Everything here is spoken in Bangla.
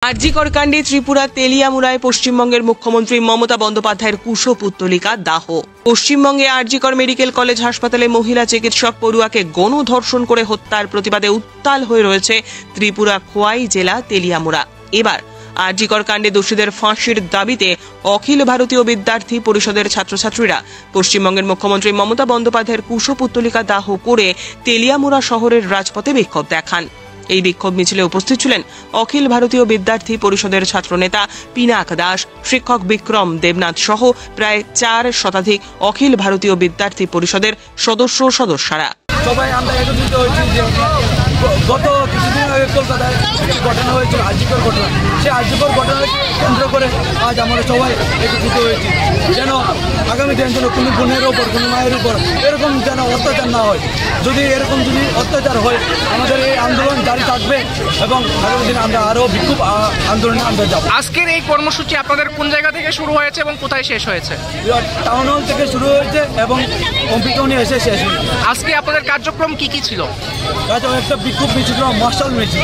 আরজিকর কাণ্ডে ত্রিপুরা তেলিয়ামুড়ায় পশ্চিমবঙ্গের মুখ্যমন্ত্রী মমতা বন্দ্যোপাধ্যায়ের কুশপুত্তলিকা দাহ। পশ্চিমবঙ্গে আরজিকর মেডিকেল কলেজ হাসপাতালে মহিলা চিকিৎসক পড়ুয়াকে গণধর্ষণ করে হত্যার প্রতিবাদে উত্তাল হয়ে রয়েছে ত্রিপুরা খোয়াই জেলা তেলিয়ামুড়া। এবার আরজিকর কাণ্ডে দোষীদের ফাঁসির দাবিতে অখিল ভারতীয় বিদ্যার্থী পরিষদের ছাত্রছাত্রীরা পশ্চিমবঙ্গের মুখ্যমন্ত্রী মমতা বন্দ্যোপাধ্যায়ের কুশপুত্তলিকা দাহ করে তেলিয়ামুড়া শহরের রাজপথে বিক্ষোভ দেখান। এই বিক্ষোভ মিছিলে উপস্থিত ছিলেন অখিল ভারতীয় বিদ্যার্থী পরিষদের ছাত্রনেতা পিনাক দাস, শিক্ষক বিক্রম দেবনাথ সহ প্রায় 4 শতাধিক অখিল ভারতীয় বিদ্যার্থী পরিষদের সদস্যরা। সবাই আমরা একত্রিত হয়েছি যে গত কিছুদিন আগে কলকাতায় একটি ঘটনা হয়েছিল, আরজিকর ঘটনা। সেই আরজিকর ঘটনাকে কেন্দ্র করে আজ আমরা সবাই একত্রিত হয়েছি যেন আগামী দিন যেন কোনো বোনের ওপর, কোনো মায়ের উপর এরকম যেন অত্যাচার না হয়। যদি এরকম অত্যাচার হয় আমাদের এই আন্দোলন জারি থাকবে এবং আগামী দিনে আমরা আরও বিক্ষোভ আন্দোলনে আমরা যাব। আজকের এই কর্মসূচি আপনাদের কোন জায়গা থেকে শুরু হয়েছে এবং কোথায় শেষ হয়েছে? টাউন হল থেকে শুরু হয়েছে এবং কম্পিউটারে এসে শেষ হয়েছে। আজকে আপনাদের কার্যক্রম কি ছিল? একটা বিক্ষোভ মিছিল, মার্শাল মিছিল।